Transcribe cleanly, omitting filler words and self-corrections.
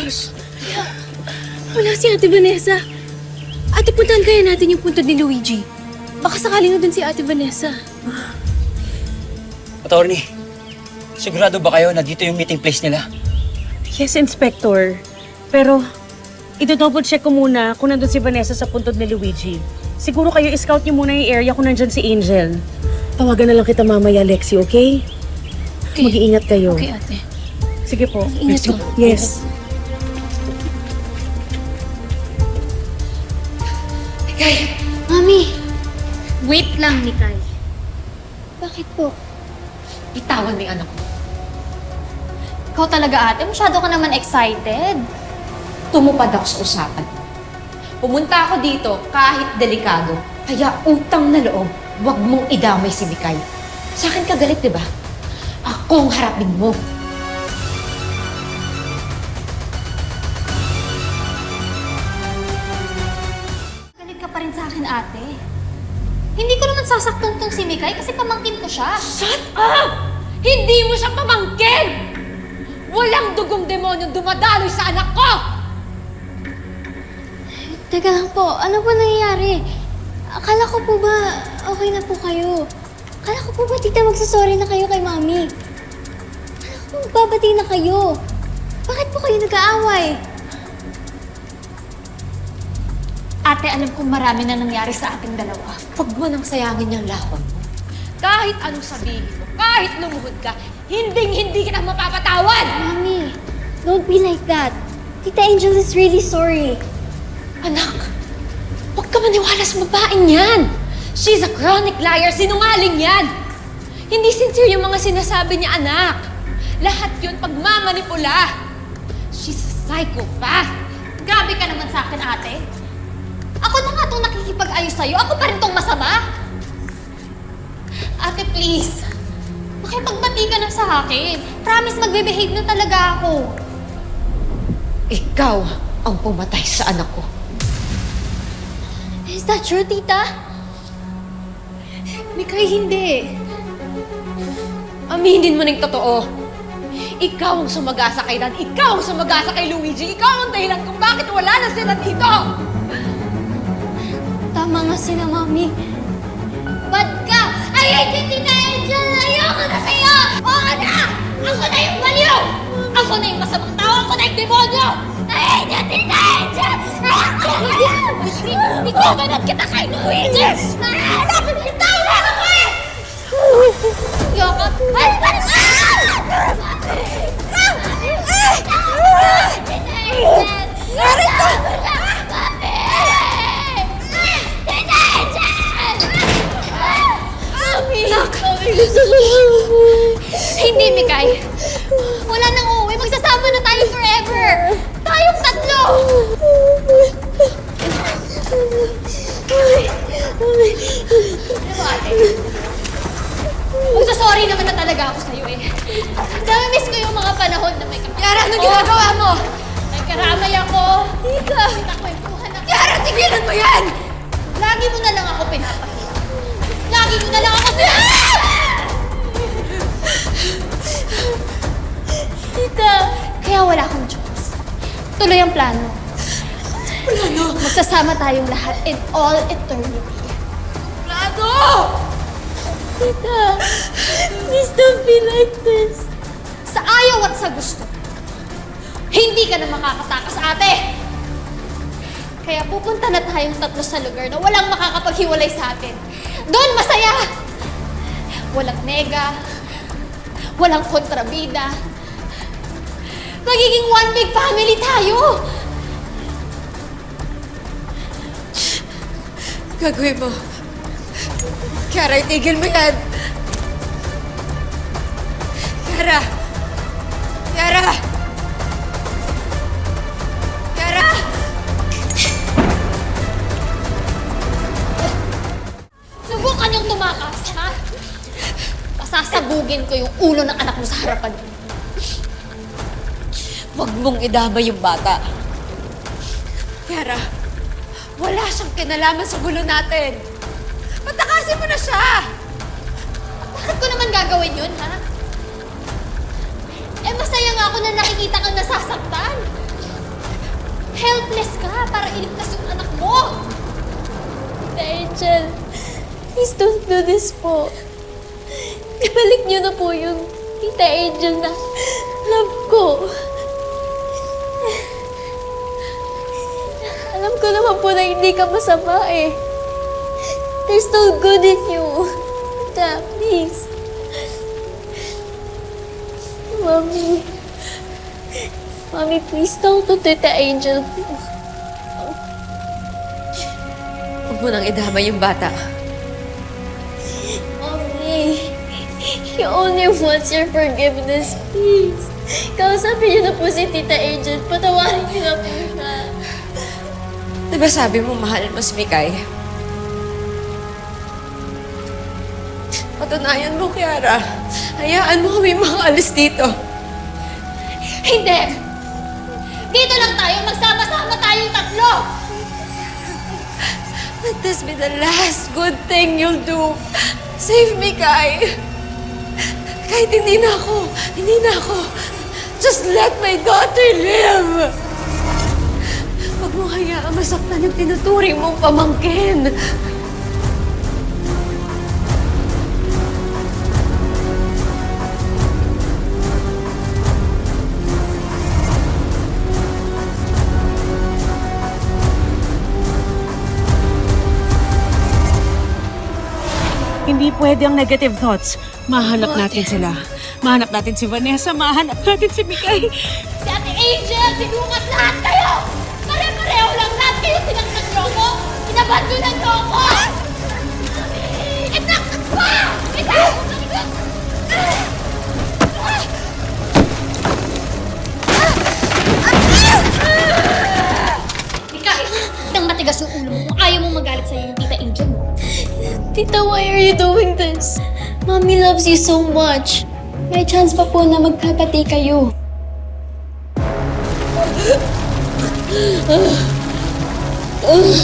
Mars! Wala si Ate Vanessa. Ate, puntahan kaya natin yung punto ni Luigi. Baka sakaling na dun si Ate Vanessa. Attorney, sigurado ba kayo na dito yung meeting place nila? Yes, Inspector. Pero, ito-double check ko muna kung nandun si Vanessa sa puntod ni Luigi. Siguro kayo i-scout niyo muna yung area kung nandyan si Angel. Tawagan na lang kita mamaya, Lexi, okay? Okay. Mag-iingat kayo. Okay, Ate. Sige po. Ingat po. Yes. Mikay! Mami! Wait lang, Mikay. Bakit po? Bitawan mo yung anak ko. Ikaw talaga, ate. Masyado ka naman excited. Tumupad ako sa usapan. Pumunta ako dito kahit delikado. Kaya utang na loob, huwag mong idamay si Mikay. Sa akin ka galit, di ba? Akong harapin mo. Galit ka pa rin sa akin, ate. Hindi ko naman sasaktan tong si Mikay kasi pamangkin ko siya. Shut up! Hindi mo siya pamangkin! Walang dugong demonyong dumadaloy sa anak ko! Teka lang po, ano po nangyayari? Akala ko po ba okay na po kayo? Akala ko po ba, tita, magsasorry na kayo kay mami? Akala ko po magbabati na kayo. Bakit po kayo nag-aaway? Ate, alam kong marami na nangyari sa ating dalawa. Huwag mo nang sayangin yung lahon mo. Kahit anong sabihin mo, kahit lumuhod ka, hindi kita mapapatawad! Mami, don't be like that. Tita Angel is really sorry. Anak, huwag ka maniwala sa babaeng yan. She's a chronic liar. Sinungaling yan. Hindi sincere yung mga sinasabi niya, anak. Lahat yun pagmamanipula. She's a psychopath. Grabe ka naman sa akin, ate. Ako na nga itong nakikipag-ayos sa'yo. Ako pa rin itong masama. Ate, please. Makipagbati ka na sa akin. Promise, magbe-behave na talaga ako. Ikaw ang pumatay sa anak ko. Is that true, tita? Mikay, hindi. Aminin mo ng totoo. Ikaw ang sumagasa kay Dan. Ikaw ang sumagasa kay Luigi. Ikaw ang dahilan kung bakit wala na sila dito. Tama nga sila, mami. Bad ka! I hate you, Tita Angel! Ayoko na sa'yo! Oo na! Ako na yung baliw! Ako na yung masamang tao! Ako na yung demonyo! I hate you, Tita Angel! Ikukunod kita kay Luigi! Sabi mo yung tao na ako eh! Ayoko! Ay, balik ka! Tita Angel! Balik ka! Hindi, Mikay. Wala nang uuwi. Magsasama na tayo forever. Tayong tatlo. Ano ba, ate? Magsasorry naman na talaga ako sa'yo eh. Nami-miss ko yung mga panahon na may kapatid. Yara, anong ginagawa mo? May karamay ako. Tika. Pinakwentuhan ako. Yara, tigilan mo yan! Lagi mo na lang ako pinapahiya. Lagi mo na lang ako Tita! Kaya wala akong choice. Tuloy ang plano. Plano? Magsasama tayong lahat in all eternity. Plano! Tita! Please don't be like this. Sa ayaw at sa gusto, hindi ka na makakatakas, ate! Kaya pupunta na tayong tatlo sa lugar na walang makakapaghiwalay sa atin. Doon masaya! Walang nega, walang kontrabida. Magiging one big family tayo! Gagawin mo. Kiara, itigil mo yan. Kiara! Kiara! Kiara! Subukan yung tumakas, ha? Pasasabugin ko yung ulo ng anak mo sa harapan mo. Huwag mong idamay yung bata. Kiara, wala siyang kinalaman sa gulo natin. Patakasin mo na siya! Bakit ko naman gagawin yun, ha? Eh, masaya nga ako na nakikita kang nasasaktan. helpless ka para iligtas yung anak mo! Tita Angel, please don't do this po. Ibalik niyo na po yung Tita Angel na love ko. Alam ko naman po na hindi ka masama eh. There's no good in you. Tita, please. Mommy. Mommy, please talk to Tita Angel. Huwag mo nang idama yung bata. Mommy, he only wants your forgiveness, please. Kausapin niyo na po si Tita Angel. Patawarin niyo na po siya. Diba sabi mo mahal mo si Mikay? Patunayan mo, Kiara. Hayaan mo kami makaalis dito. Hindi! Dito lang tayo, magsama-sama tayong tatlo! Let this be the last good thing you'll do. Save Mikay. Kahit hindi na ako. Just let my daughter live. Huwag mo hayaan masaktan yung tinuturing mong pamangkin. Hindi pwede ang negative thoughts. Mahanap natin sila. Mahanap natin si Vanessa. Mahanap natin si Mikay. Si Ate Angel, sinungat lahat kayo! Pare-pareho lang lahat kayo sinaktan niyo ako! Inabandonan niyo ako! Itak pa! Itak! Mikay, nang matigas yung ulo mo kung ayaw mong magalit sa'yo yung Tita Angel mo. Tita, why are you doing this? Mommy loves you so much. May chance pa po na magkapati kayo. Ugh.